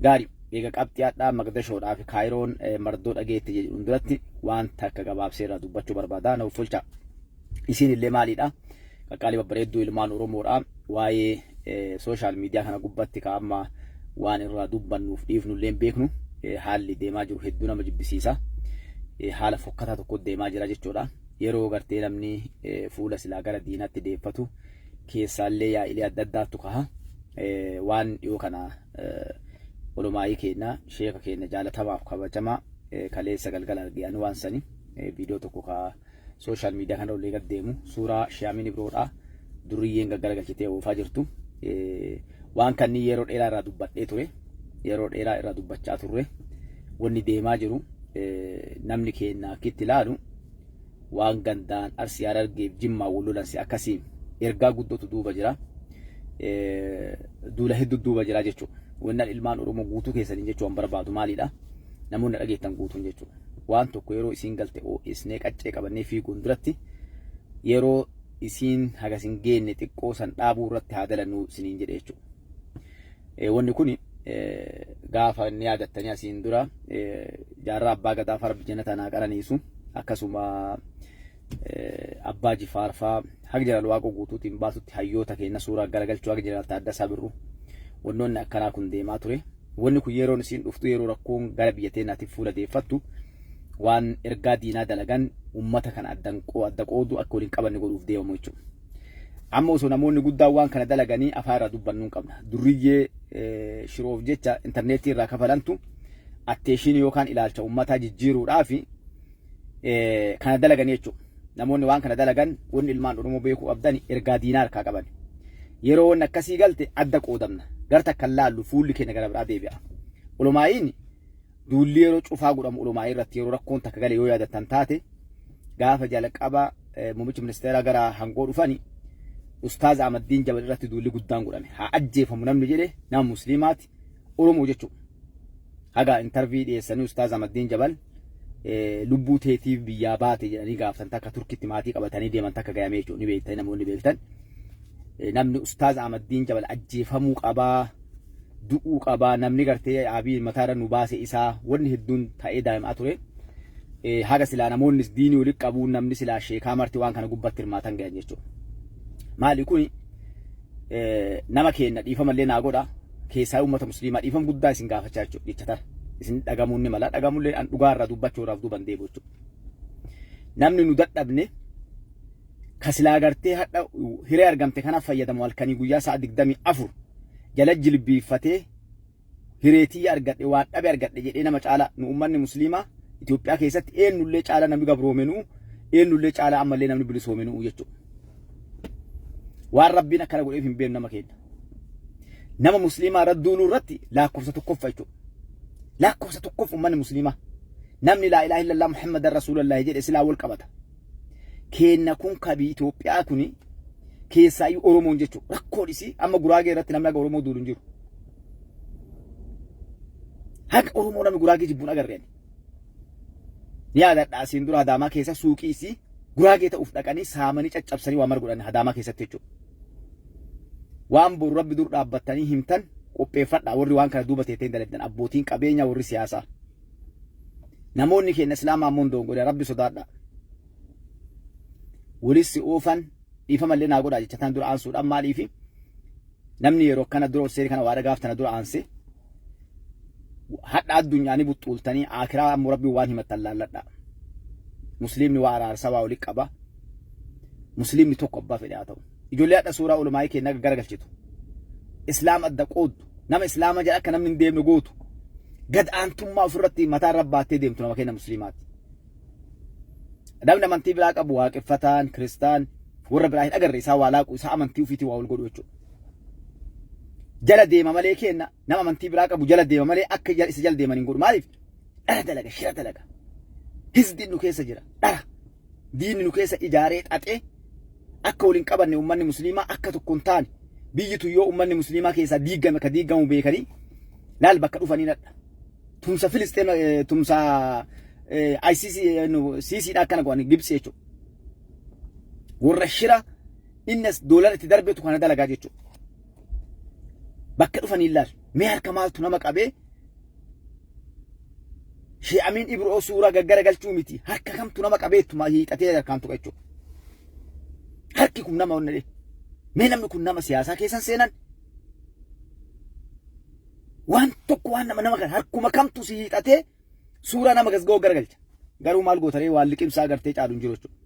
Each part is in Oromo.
Gaarii eega qabxiyaadhaa Maqdashoodhaa fi Kaayiroon mardoo dhageetti jedhuun duratti waan takka gabaabsee irraa dubbachuu barbaada. Na uffolcha isin illee maalidha? Qaqqaalii babbareedduu ilmaan Oromoodhaa waa'ee sooshaal miidiyaa kana gubbatti kaa'amma waan irraa dubbannuuf dhiifnu illee beeknu haalli deemaa jiru hedduu nama jibbisiisa. Haala fokkataa tokko deemaa jira jechuudha. Yeroo gartee namni fuula silaa gara diinaatti deeffatu keessaallee yaa'ilee adda addaatu kaha. Waan dhiyoo kana olumaayii keenya sheeka keenya jaalatamaaf kabajamaa kaleessa galgala arganii waan sani viidiyoo tokko ka sooshaal miidiyaa kana ollee gad deemu suuraa Shaamin Ibroodhaa duriyyeen gaggaragalchitee oofaa jirtu. Waan kanni yeroo dheeraa irraa dubbadhee ture. Yeroo dheeraa irraa dubbachaa turre. Wanni deemaa jiru namni keenya akkitti ilaalu waan gandaan Arsii Harargeef Jimmaa Walloolansi akkasii ergaa guddootu duuba jira. Duula hedduu duuba jira jechuudha. Wannan ilmaan Oromoo guutuu keessanii jechuun barbaadu maalidha? Namoonni dhageettan guutuun jechuudha. Waan tokko yeroo isiin galte isnee qaccee qabannee fiiguun duratti yeroo isiin hagasin geenne xiqqoo san dhaabuu irratti haa dalannu isiniin jedhe jechuudha. Wanni kun gaafa inni yaadattanii asiin dura jaarraa abbaa gadaa farbi jana tanaa qaraniisu akkasuma abbaa Jifaar faa haga jiraal waaqoo guutuutiin baasutti hayyoota keenya suuraa garagalchuu haga jiraal Taaddasaa Birruu wannoonni akkanaa kun deemaa ture. Wanni kun yeroon isiin dhuftu yeroo rakkoon gara biyya teenyaatiif fuula deeffattu waan ergaa diinaa dalagan ummata kana adda qoodu akka waliin qabanne godhuuf deemamu jechuudha. Amma osoo namoonni guddaan waan kana dalaganii afaan irraa dubbannuu qabna. Duriyyee shiroof jecha intarneetii irraa kafalantu atteeshinii yookaan ilaalcha ummataa jijjiiruudhaaf kana dalaganii jechuudha. Namoonni waan kana dalagan wanni ilmaan Oromoo beekuu qabdan ergaa diinaa harkaa qaban. Yeroo wanni akkasii galte adda qoodamna. Garta kan laallu fuulli keenya gara biraa deebi'a. Ulumaa'iin duulli yeroo cufaa godhamu ulumaa'ii irratti yeroo rakkoon takka galee yoo yaadattan taate gaafa jalqaba muummichi ministeeraa gara hangoo dhufani Ustaaz Ahmadiin Jabal irratti duulli guddaan godhame. Haa ajjeefamu namni jedhe nama musliimaati Oromoo jechuudha. Haga intarvii dhiyeessanii Ustaaz Ahmadiin Jabal lubbuu teetiif biyyaa baate jedhanii gaafatan takka Turkitti maatii qabatanii deeman takka gayamee jechuudha. Ni beektan namoonni beektan. Namni Ustaaz Ahmadiin Jabal ajjeefamuu qabaa, du'uu qabaa, namni gartee Abiy mataarra nu baase isaa wanni hedduun ta'ee daa'imaa ture. Haga silaa namoonni diinii walitti qabuun namni silaa sheekaa marti waan kana gubbatti hirmaatan gahan jechuudha. Maali kun nama keenya dhiifamallee naa godha keessaa uummata musliimaa dhiifam guddaa isin gaafachaa jechuudha jechatar isin dhagamuun ni mala dhagamullee an dhugaa irraa dubbachuudhaaf duuban deebi'u jechuudha. Namni nu dadhabne kasilaa gartee hadha hiree argamte kanaaf fayyadamu halkanii guyyaa sa'a 24 jala jilbiiffatee hireetii argadhe waan dhabe argadhe jedhee nama caala nu uummanni musliimaa Itoophiyaa keessatti eenyullee caala namni gabroomenuu eenyullee caala ammallee namni bilisoomenuu jechuudha. Waan rabbiin akkana godheef hin beeknu nama keenya. Nama musliimaa radduunuu irratti lakkoofsa tokkoffaa jechuudha. Lakkoofsa tokkoff uummanni musliimaa. Namni laa ilaaha illallah Muhammadan Rasuulullah jedhe silaa wal qabata. Keenna kun kabii Itoophiyaa kuni keessaayyuu Oromoon jechuudha. Rakkoon isii amma Guraagee irratti namni aga Oromoo duulu hin jiru. Haga Oromoo namni Guraagee jibbuun agarreen. Ni yaadadha asiin dura Adaamaa keessa suuqii isii Guraagee ta'uuf dhaqanii saamanii caccabsanii waan margodhan Adaamaa keessatti jechuudha. Waan boru rabbi dur dhaabbatanii himtan qopheeffadha warri waan kana duuba teeteen dalagdan abbootiin qabeenya warri siyaasaa. Namoonni keenya Islaamaa ammoo doongodha rabbi sodaadha. Walissi oofan dhiifamallee naa godhaa jechatan dura aansuudhaan maaliifi namni yeroo kana dura seeri kana waa dhagaaftana dura aanse hadha addunyaanii buxxuultanii akiraa ammoo rabbi waan himattan laalladha. Musliimni waa araarsaa waa walitti qaba. Musliimni tokko abbaa fedhe haa ta'u. Ijoollee hadha suuraa ulumaayii keenya garagalchitu. Islaam adda qooddu. Nama Islaama jedha akka namni hin deemne gootu. Gad aantummaa ofirratti mataa irra baattee deemtu nama keenya musliimaati. Namni amantii biraa qabu waaqeffataan, kiristaan, warra biraa hin agarre isaa waa laaqu isaa amantii ofiitii waa wal godhu jechuudha. Jala deema malee kenna nama amantii biraa qabu jala deema malee akka isa jala deeman hin godhu. Maaliif? Dhara dalaga, shira dalaga. Hizdiin nu keessa jira. Dhara. Diinni nu keessa ijaaree xaxee akka waliin qabanne uummanni musliimaa akka tokko hin taane biyyitu yoo uummanni musliimaa keessaa diigame ka diigamu beekanii laal bakka dhufanii nadha. Tumsa Filisxeen tumsa ICC CCdha akkana godhan Gibsi jechuudha. Warra shira innas doolara itti darbeetu kana dalagaa jechuudha. Bakka dhufanii laal mee harka maaltu nama qabee Shi'amiin Ibroo suuraa gaggara galchuu miti. Harka kamtu nama qabeettu ma hiixatee harkaan tuqa jechuudha. Harki kun nama onnee. Mee namni kun nama siyaasaa keessan seenan? Waan tokko waan nama kan harkuma kamtu si hiixatee suuraa nama gasgoo garagalcha. Garuu maal gootaree waan liqimsaa agartee caalu hin jiru jechuudha.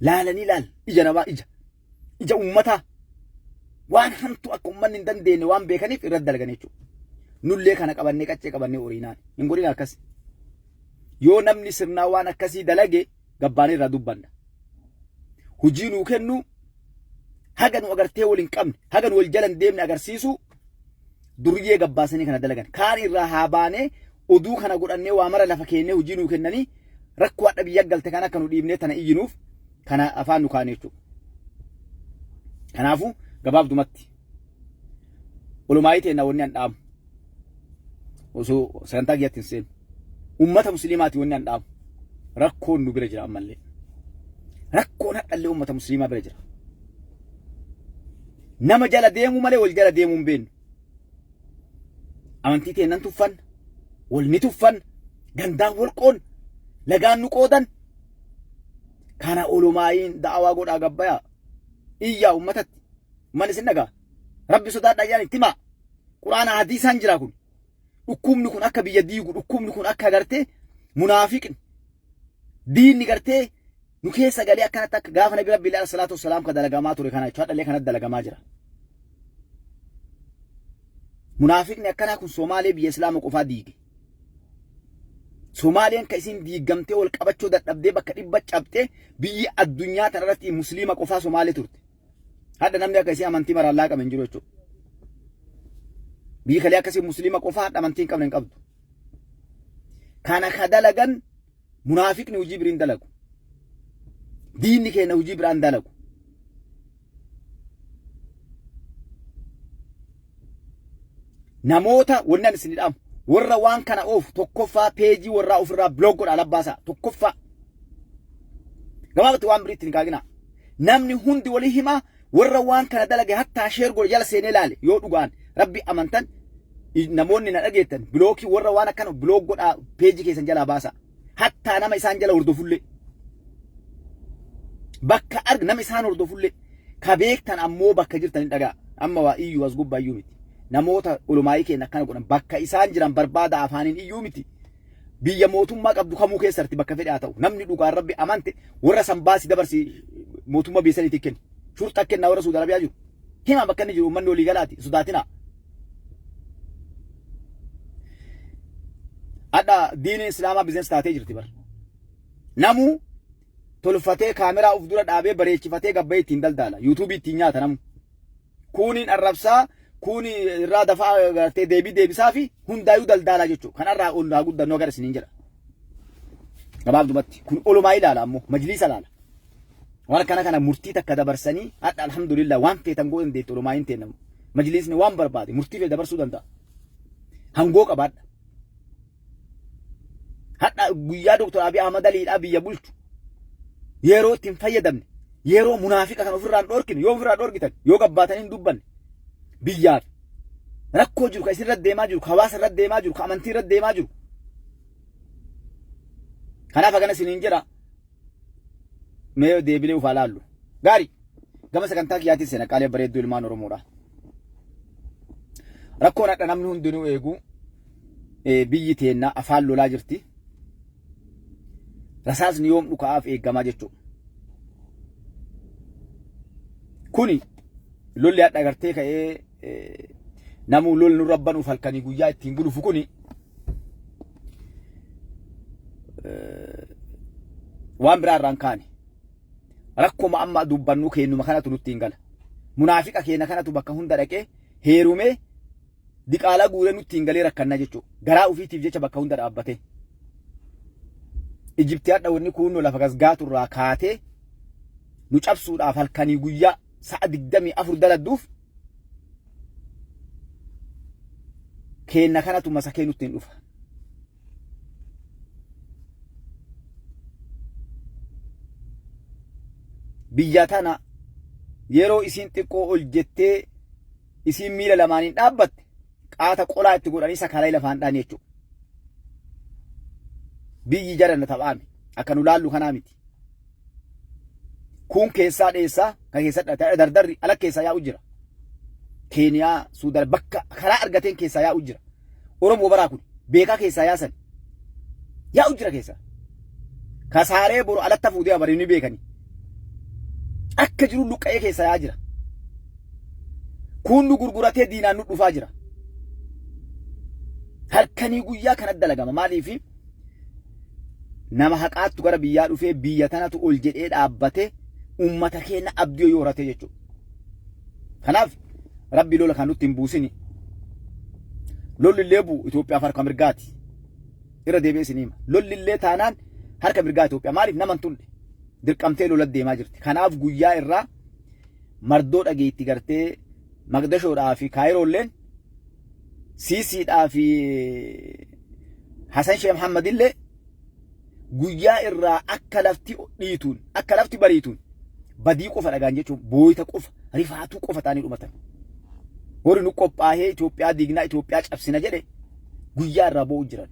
Laalanii laal ija namaa ija uummataa waan hamtu akka uummanni hin dandeenye waan beekaniif irratti dalagan jechuudha. Nullee kana qabannee qaccee qabannee horiinaan hin godhin akkas. Yoo namni sirnaa waan akkasii dalage gabbaanii irraa dubbanna. Hujii nuu kennu haga nu agartee wal hin qabne haga nu wal jala hin deemne agarsiisu duriyyee gabbaasanii kana dalagan. Kaan irraa haa baanee oduu kana godhannee waa mara lafa keennee hujii nuu kennanii rakkoo hadha biyya galte kana akka nu dhiibnee tana iyyinuuf kana afaan nu kaane jechuudha. Kanaafuu gabaabdumatti olumaayii ta'e wanni an dhaamu osoo sagantaa kiyyaatti hin seenu ummata musliimaati wanni an dhaamu rakkoon nu bira jira ammallee rakkoon hadhallee ummata musliimaa bira jira. Nama jala deemuu malee wal jala deemuu hin beeknu. Amantii teennan tuffan wal ni tuffan gandaan wal qoon lagaan nu qoodan kana olumaayiin da'awaa godhaa gabbayaa iyyaa ummatatti man isin dhagaa rabbi sodaadhaa yaan itti himaa quraana hadiisaan jira kun dhukkubni kun akka biyya diigu dhukkubni kun akka gartee munaafiqni diinni gartee nu keessa galee akkanatti akka gaafa nabi rabbi alayhi salaatu wassalaam ka dalagamaa ture kana jechuudha dhalee kanatti dalagamaa jira. Munaafiqni akkanaa kun Somaalee biyya Islaama qofaa diige. Somaaleen ka isin diigamtee wal qabachuu dadhabdee bakka dhibba cabxee biyyi addunyaa tanarratti musliima qofaa Somaalee turte. Hadda namni akka isii amantii maraallaa qaban jiru jechuudha. Biyyi kalee akkasii musliima qofaa hadda amantii hin qabne hin qabdu. Kana ka dalagan munaafiqni hojii biriin dalagu. Diinni keenya hojii biraan dalagu. Namoota wannan isin dhaamu warra waan kana oofu tokkoffaa peejii warraa ofirraa blog godhaa labbaasaa tokkoffaa. Gabaabatti waan biriitti hin kaagina. Namni hundi walii himaa warra waan kana dalage hattaa sheer godhe jala seenee laale yoo dhugaan rabbi amantan namoonni na dhageettan bilookii warra waan akkana blog godhaa peejii keessan jalaa baasa. Hattaa nama isaan jala hordofullee. Bakka arg nama isaan hordofullee ka beektan ammoo bakka jirtan hin dhagaa. Amma waa iyyuu as gubbaa iyyuu miti. Namoota ulumaayii keenya akkana godhan bakka isaan jiran barbaada afaaniin iyyuu miti. Biyya mootummaa qabdu kamuu keessatti bakka fedhe haa ta'u namni dhugaan rabbi amante warra san baasii dabarsi mootummaa biyya saniitti kenni. Shurxaa kennaa warra Suudi Arabiyaa jiru. Himaa bakka inni jiru uummanni olii galaati sodaatinaa. Adda diiniin Islaamaa bizinesi taatee jirti bara. Namuu tolfatee kaameraa of dura dhaabee bareechifatee gabbayee ittiin daldaala. Yuutuubii ittiin nyaata namu. Kuuniin arrabsaa kuni irraa dafaa gartee deebisaa fi hundaayuu daldaalaa jechuudha. Kanarraa ollaa guddannoo gara isiniin jedha. Gabaabdumatti kun olumaa ilaala ammoo majliisa ilaala. Waan kana murtii takka dabarsanii hadha alhamdulillah waan feetan godhan deetti olumaa hin teennamu. Majliisni waan barbaade murtii fee dabarsuu danda'a. Hangoo qabaadha. Hadha guyyaa Dr. Abiy Ahmad Aliidhaa biyya bulchu yeroo ittiin fayyadamne yeroo munaafiqa kan ofirraan dhorkine yoo ofirraa dhorkitan yoo gabbaatanii hin dubbanne biyyaaf rakkoo jiru ka isin irratti deemaa jiru ka hawaasa irratti deemaa jiru ka amantii irratti deemaa jiru. Kanaaf akkana isiniin jedha mee deebilee ufaa laallu gaarii gama sagantaa kiyyaatiin seena qaalee bareedduu ilmaan Oromoodha. Rakkoon hadha namni hundinuu eegu biyyi teenna afaan lolaa jirti. Rasaasni yoom dhukaa'aaf eeggamaa jechuudha. Kuni lolli hadha agartee ka'ee namuu lol nu rabbanuuf halkanii guyyaa ittiin bulufu kuni waan biraa irraan kaane rakkuma amma dubbannu keenyuma kanatu nutti hin gala. Munaafiqa keenya kanatu bakka hunda dhaqee heerumee diqaalaa guuree nutti hin galee rakkanna jechuudha. Garaa ofiitiif jecha bakka hunda dhaabbatee. Ijiptii hadha wanni kunnoo lafa gasgaatu irraa kaatee nu cabsuudhaaf halkanii guyyaa sa'a 24 daladduuf keenya kanatu masakee nutti hin dhufa. Biyya tana yeroo isiin xiqqoo ol jettee isiin miila lamaaniin dhaabbatte qaata qolaa itti godhanii sakalaa lafaan dhaan jechuudha. biyyi jaranna taphaami akka nu laallu kanaa miti. Kun keessaa dheessaa kan keessatti dardarri ala keessaa yaa'u jira. Keeniyaa, Suudaan bakka karaa argateen keessaa yaa'u jira. Oromoo baraa kun beekaa keessaa yaasan yaa'u jira keessaa. Kasaaree boru alatta fuudhee abarii ni beekani. Akka jiru luqqa'ee keessaa yaa'aa jira. Kun nu gurguratee diinaan nu dhufaa jira. Halkanii guyyaa kanatti dalagama maaliif nama haqaattu gara biyyaa dhufee biyya tanatu ol jedhee dhaabbatee ummata keenya abdii yoo horate jechuudha. Kanaaf rabbi lola kan nutti hin buusini. Lolli illee bu'u Itoophiyaaf harka mirgaati. Irra deebi'ee isin hima. Lolli illee taanaan harka mirgaa Itoophiyaa maaliif nama hin tulle dirqamtee lola deemaa jirti. Kanaaf guyyaa irraa mardoo dhageetti gartee Maqdashoodhaa fi Kaayiroolleen Siisiidhaa fi Hasan Sheekh Muhammad illee guyyaa irraa akka lafti dhiituun akka lafti bariituun badii qofa dhagaan jechuun booyita qofa rifaatuu qofa ta'anii dhumatan. Warri nu qophaa'ee Itoophiyaa diignaa Itoophiyaa cabsina jedhe guyyaa irraa boo'u jiran.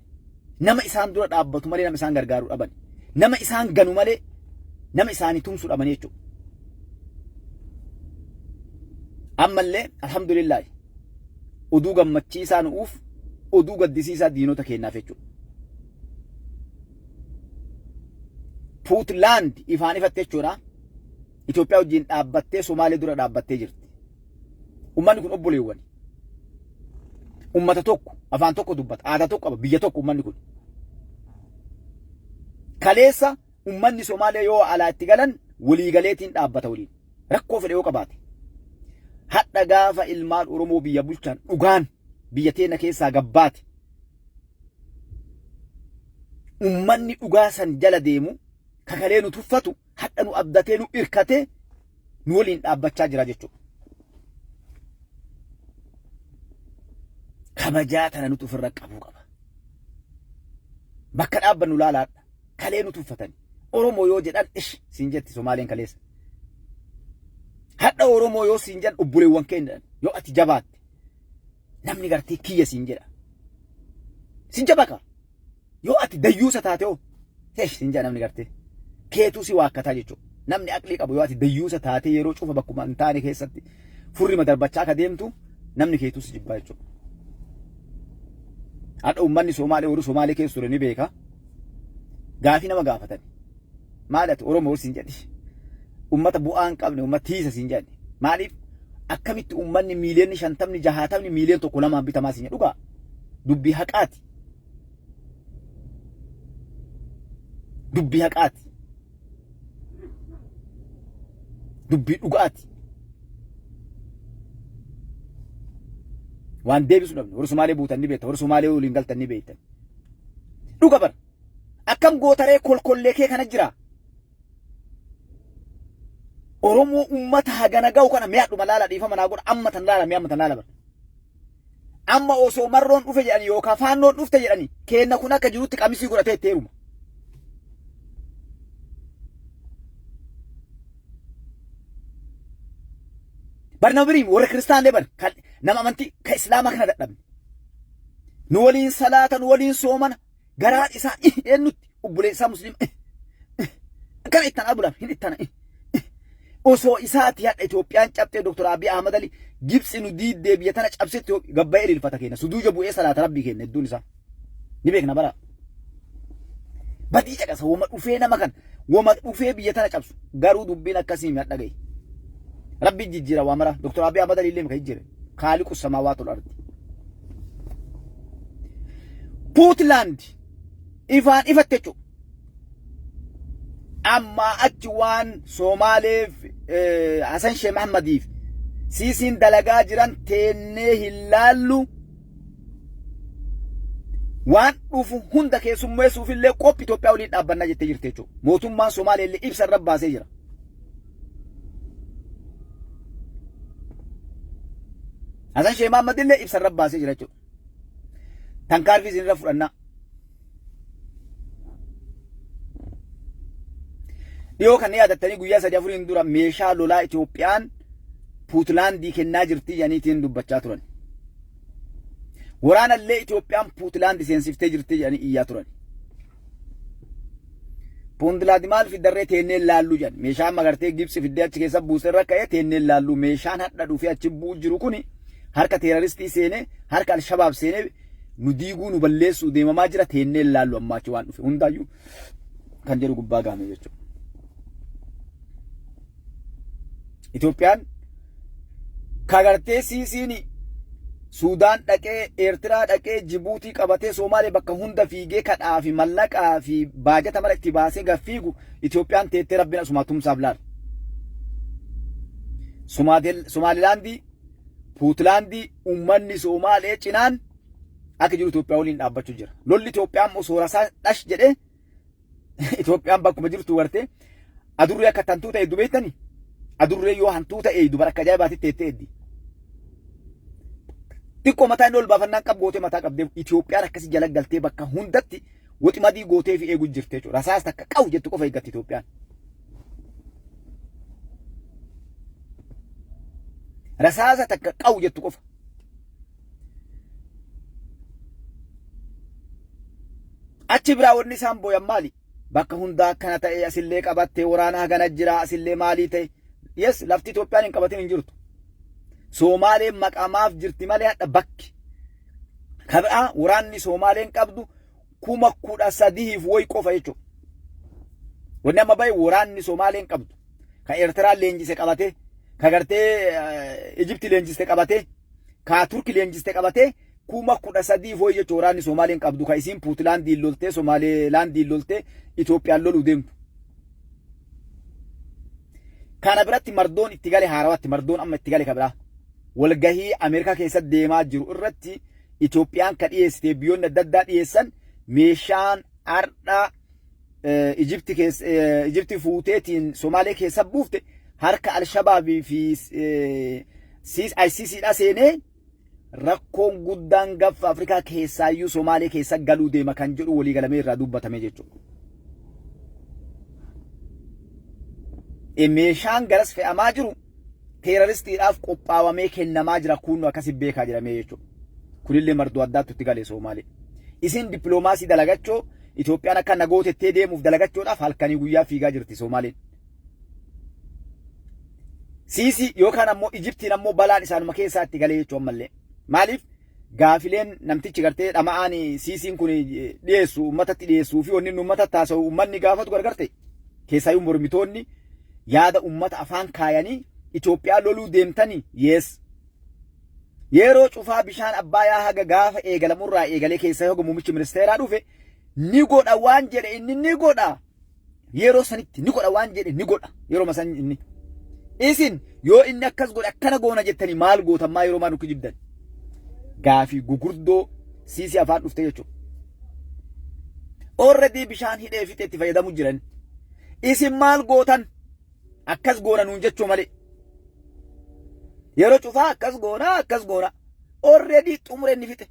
Nama isaan dura dhaabbatu malee nama isaan gargaaru dhaban. Nama isaan ganu malee nama isaanii tumsu dhaban jechuudha. Ammallee alhamdulillah oduu gammachiisaa nuuf oduu gaddisiisaa diinota keenyaaf jechuudha. Puutlaand ifaan ifatte jechuudha. Itoophiyaa wajjin dhaabbattee Somaalee dura dhaabbattee jirti. Ummanni kun obboleewwan. Ummata tokko, afaan tokko dubbata, aadaa tokko qaba, biyya tokko ummanni kun. Kaleessa ummanni Somaalee yoo alaa itti galan waliigaleetiin dhaabbata waliin. Rakkoo fedhe yoo qabaate. Hadha gaafa ilmaan Oromoo biyya bulchan dhugaan biyya teenya keessaa gabbaate. Ummanni dhugaa san jala deemu kakalee nu tuffatu hadha nu abdatee nu irkatee nu waliin dhaabbachaa jira jechuudha. Kabajaa tana nuti ofirra qabuu qaba. Bakka dhaabbannu laalaadha. Kalee nu tuffatani. Oromoo yoo jedhan ish siin jetti Somaaleen kaleessa. Hadha Oromoo yoo siin jedhan obboleewwan keenya yoo ati jabaatte namni gartee kiyya siin jedha. Siin jabaka. Yoo ati dayyuusa taate oo siin jedha namni gartee. Keetuu si waakkataa jechuudha. Namni aqlii qabu yoo ati dayyuusa taate yeroo cufa bakkuma hin taane keessatti furri madarbachaa akka deemtu namni keetuu si jibbaa jechuudha. Hadha ummanni Somaalee warri Somaalee keessa ture ni beeka. Gaafii nama gaafatan. Maalati Oromoo siin jedhi. Ummata bu'aan qabne ummata tiisa siin jedhi. Maaliif akkamitti ummanni miiliyoonni 50 60 miiliyoon tokko lamaan bitamaa siin jedhu dhugaa. Dubbii haqaati. Dubbii haqaati. Dubbii dhugaati. Waan deebisu dhabne warri Somaalee buutan ni beekta warri Somaalee waliin galtan ni beektan. Dhuga bara. Akkam gootaree kolkollee kee kana jira. Oromoo ummata hagana ga'u kana mi'aadhuma laala dhiifama naa godha amma tan laala bara. Amma osoo marroon dhufe jedhanii yookaan faannoon dhufte jedhanii keenna kun akka jirutti qamisii godhatee itti heeruma. Barnama biriin warra kiristaanlee bar nama amantii ka islaamaa kana dadhabne. Nu waliin salaata nu waliin soomana garaa isaa eenyutti obboleessaa musliima kana ittaan abulaaf hin ittana. Osoo isaati hadha Itoophiyaan cabxee Dr. Abiy Ahmad Ali Gibsi nu diiddee biyya tana cabsetti gabba'ee ililfata keenya suduuja bu'ee salaata rabbii keenya hedduun isaa ni beekna bara. Badii caqasa wama dhufee nama kan wama dhufee biyya tana cabsu garuu dubbiin akkasii mi hadha gahe. Rabbi jijjiira waa mara Dr. Abiy Ahmad Ali illee maka jijjiire Khaliqu samaawaati wal ardi. Puutlaand ifaan ifatte jechuudha. Amma achi waan Somaaleef Hasan Sheekh Muhammadiif siisiin dalagaa jiran teennee hin laallu waan dhufu hunda keessummeessuuf illee qophii Itoophiyaa waliin dhaabbannaa jettee jirte jechuudha. Mootummaan Somaalee illee ibsa irra baasee jira. Hasan Sheekh Muhammad illee ibsa irra baasee jira jechuudha. Tankaarfii isin irra fudhannaa. Dhiyoo kan yaadattanii guyyaa 3-4 dura meeshaa lolaa Itoophiyaan Puutlaandii kennaa jirti jedhaniitiin dubbachaa turan. Waraanallee Itoophiyaan Puutlaandii seensiftee jirti jedhanii iyyaa turan. Puntlaandi maal fidarree teennee laallu jedhan meeshaan magartee Gibsi fiddee achi keessa buuserra ka'ee teennee laallu meeshaan hadha dhufee achi bu'u jiru kuni harka teeroristii seenee harka Alshabaab seenee nu diiguu nu balleessuu deemamaa jira teennee laallu ammaa achi waan dhufe hundaayyuu kan jedhu gubbaa gaame jechuudha. Itoophiyaan kagartee siisiini Suudaan dhaqee Eertiraa dhaqee Jibuutii qabatee Soomaalee bakka hunda fiigee kadhaa fi mallaqaa fi baajata mara itti baasee gaffiigu Itoophiyaan teettee rabbiin asuma tumsaaf laala. Somaalilaandii Puutlaandii uummanni Soomaalee cinaan akka jiru Itoophiyaa waliin dhaabbachuu jira. Lolli Itoophiyaan immoo soorasaa dhash jedhee Itoophiyaan bakkuma jirtu gartee adurree akka hantuuta eeddu beektanii adurree yoo hantuuta eeddu bara akka ajaa'ibaatti teettee eeddi. Xiqqoo mataa inni ol baafannaan qab gootee mataa qabdee Itoophiyaan akkasii jala galtee bakka hundatti waxi madii gootee fi eeguu jirte jechuudha. Rasaas takka qabu jettu qofa eeggatti Itoophiyaan. Rasaasa takka qabu jettu qofa. Achi biraa wanni isaan booyan maali? Bakka hundaa akkana ta'e asillee qabattee waraana hagana jira asillee maalii ta'e. Yes, lafti Itoophiyaan hin qabatin hin jirtu. Soomaaleen maqamaaf jirti malee hadha bakki. Kabaa waraanni Soomaaleen qabdu 13,000 wayi qofa jechuudha. Wanni amma bahe waraanni Soomaaleen qabdu. Kan Eertiraan leenjise qabatee, kan gartee Ijipti leenjiste qabatee, kan Turki leenjiste qabatee 13,000 wayi jechuudha waraanni Soomaaleen qabdu. Kan isiin Puutlaandii loltee, Somaaleelaandii loltee, Itoophiyaan loluu deemtu. Kana biratti mardoon itti gale haarawatti mardoon amma itti gale kabraa. Walgahii Ameerikaa keessatti deemaa jiru irratti Itoophiyaan kan dhiyeessite biyyoonni adda addaa dhiyeessan meeshaan ardhaa Ijipti fuuteetiin Somaalee keessa buufte harka Alshabaabii fi ICCdha seenee rakkoon guddaan gaffa Afrikaa keessaayyuu Somaalee keessa galuu deema kan jedhu waliigalamee irraa dubbatame jechuudha. Meeshaan garas fe'amaa jiru teeroristiidhaaf qophaawamee kennamaa jira kunno akkasi beekaa jedhamee jechuudha. Kunillee mardoo addaatti itti galee Somaalee. Isin dippiloomaasii dalagachoo Itoophiyaan akka nagootettee deemuuf dalagachoodhaaf halkanii guyyaa fiigaa jirti Somaaleen. Siisi yookaan ammoo Ijiptiin ammoo balaan isaanuma keessaa itti galee jechuun ammallee. Maaliif gaafileen namtichi gartee dhama'aan siisiin kun dhiyeessu uummatatti dhiyeessuu fi wanni uummata taasa'u uummanni gaafatu gargarte keessaayyuu mormitoonni yaada ummata afaan kaayanii Itoophiyaa loluu deemtanii yes. Yeroo cufaa bishaan Abbayyaa haga gaafa eegalamurraa eegalee keessaa yoo muummichi ministeeraa dhufe ni godha waan jedhe inni ni godha. Yeroo sanitti ni godha waan jedhe ni godha. Yeroo masan inni. Isin yoo inni akkas godhe akkana goona jettanii maal gootammaa yeroo maa nuki jibdan. Gaafii gugurdoo siisi afaan dhufte jechuudha. Already bishaan hidhee fixee itti fayyadamu jiran. Isin maal gootan? Akkas goona nuun jechuu malee. Yeroo cufaa akkas goona. Already xumure inni fixe.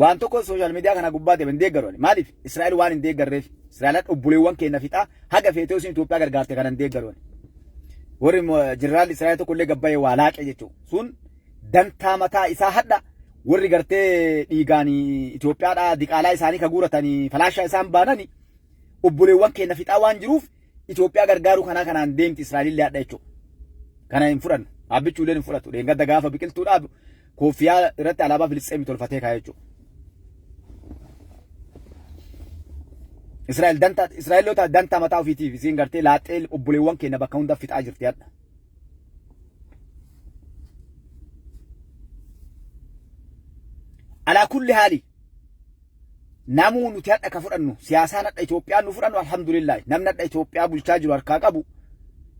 Waan tokko social media kana gubbaa deeman deeggaroon maaliif Israa'el waan hin deeggarreef Israa'el obboleewwan keenya fixaa haga feetee isin Itoophiyaa gargaarte kana hin deeggaroon. Warri jeneraal Israa'el tokko illee gabbaa'ee waa laaqe jechuudha. Sun dantaa mataa isaa hadha. Warri gartee dhiigaanii Itoophiyaadhaa diqaalaa isaanii ka guuratanii falaashaa isaan baananii obboleewwan keenya fixaa waan jiruuf Itoophiyaa gargaaruu kanaan deemti Israa'el illee hadha jechuudha. Kana hin fudhannu. Abbichuu illee hin fudhatu. Dheengadda gaafa biqiltuudhaaf kooffiyaa irratti alaabaa Filisxeemii tolfatee kaa'ee jechuudha. Israa'eloota dantaa mataa ofiitiif isiin gartee laaxee obboleewwan keenya bakka hunda fixaa jirti hadha. Alaa kulli haali namuu nuti hadha ka fudhannu siyaasaan hadha Itoophiyaan nu fudhannu alhamdulillah namni hadha Itoophiyaa bulchaa jiru harkaa qabu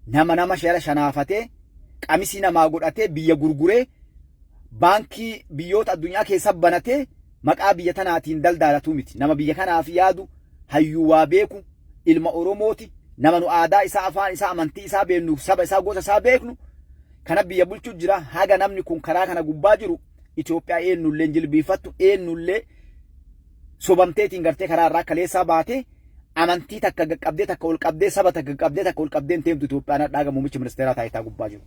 nama shara shanaafatee qamisii namaa godhatee biyya gurguree baankii biyyoota addunyaa keessa banatee maqaa biyya tanaatiin daldalatu miti nama biyya kanaaf yaadu hayyuu waa beeku ilma Oromooti nama nu aadaa isaa afaan isaa amantii isaa beeknu saba isaa gosa isaa beeknu kana biyya bulchuu jira haga namni kun karaa kana gubbaa jiru Itoophiyaa eenyullee jilbiifattu eenyullee sobamteetiin gartee karaa irraa kaleessaa baatee amantii takka qaqqabdee takka ol qabdee saba takka qaqqabdee takka ol qabdee teemtu Itoophiyaan dhaaga muummichi ministeeraa taayitaa gubbaa jiru.